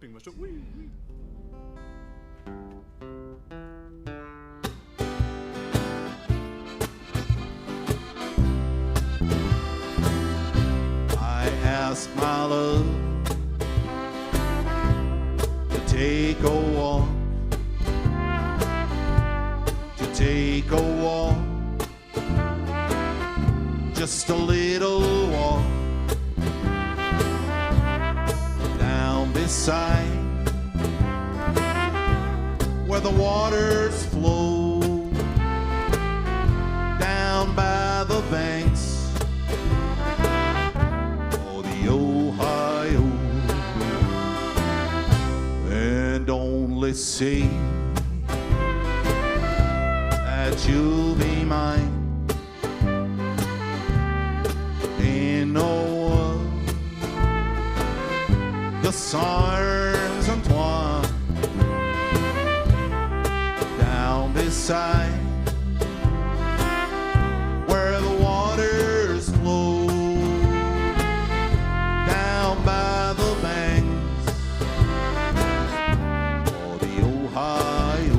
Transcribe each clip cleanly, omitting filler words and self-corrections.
Weißt du? Ui. I asked my love to take a walk, just a little walk down beside where the waters flow, down by the banks of the Ohio, and only say that you'll be mine. Ain't no one the stars entwined down beside where the waters flow, down by the banks of the Ohio.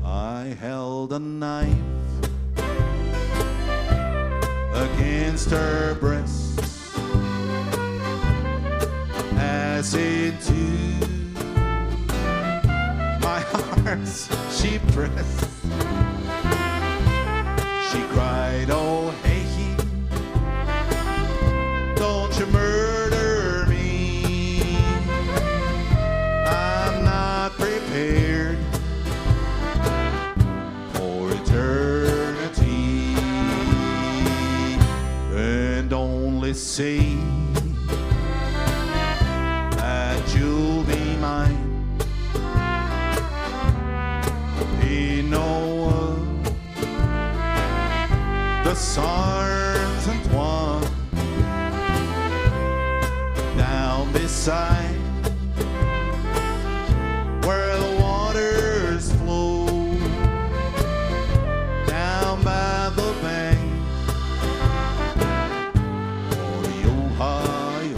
I held a knife against her breast, as into my heart's she pressed. She cried, oh hey, don't you murder me, I'm not prepared for eternity, and only say that you'll be mine. Ain't no one the stars entwined down beside where the waters flow, down by the bank of the Ohio.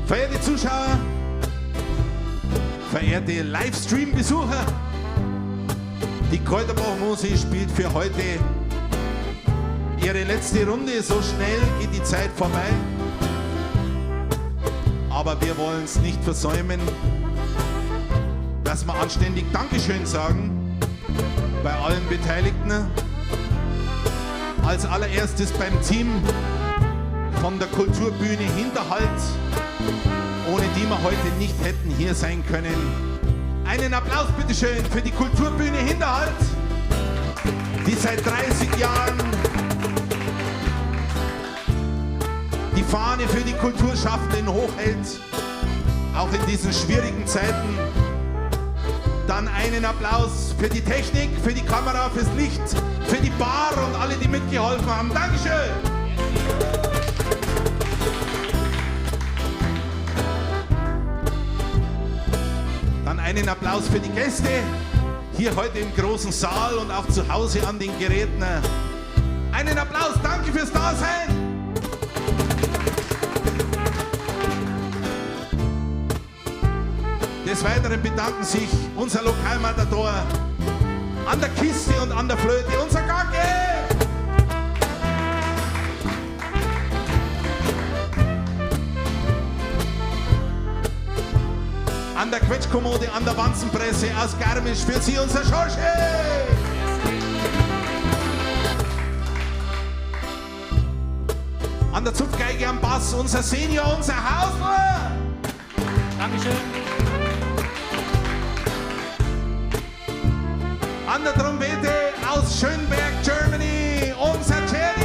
Verehrte Zuschauer, verehrte Livestream-Besucher, die Kräuterbach-Musik spielt für heute ihre letzte Runde. So schnell geht die Zeit vorbei. Aber wir wollen es nicht versäumen, dass wir anständig Dankeschön sagen bei allen Beteiligten. Als allererstes beim Team von der Kulturbühne Hinterhalt, ohne die wir heute nicht hätten hier sein können. Einen Applaus bitteschön für die Kulturbühne Hinterhalt, die seit 30 Jahren die Fahne für die Kulturschaffenden hochhält, auch in diesen schwierigen Zeiten. Dann einen Applaus für die Technik, für die Kamera, fürs Licht, für die Bar und alle, die mitgeholfen haben. Dankeschön! Dann einen Applaus für die Gäste, hier heute im großen Saal und auch zu Hause an den Geräten. Einen Applaus, danke fürs Dasein! Des Weiteren bedanken sich unser Lokalmatador an der Kiste und an der Flöte, unser Gacke! An der Quetschkommode, an der Wanzenpresse aus Garmisch, für Sie unser Schorsche! An der Zupfgeige am Bass unser Senior, unser Hausler! Dankeschön. An der Trompete aus Schönberg, Germany, unser Jerry!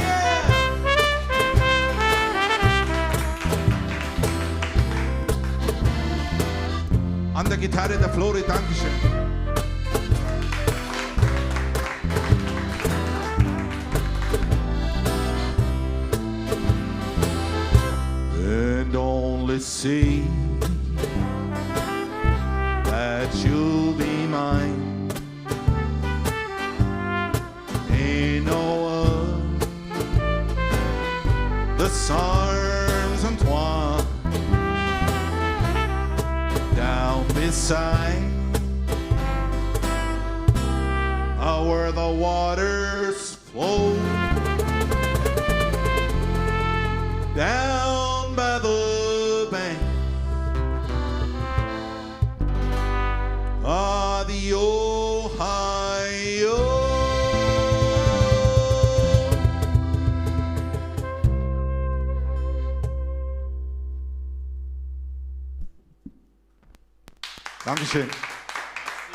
An der Gitarre der Flori, Dankeschön. And only see that you'll be mine. Ain't no one With arms entwined down beside where the waters flow down by the bank of the Ohio. Dankeschön.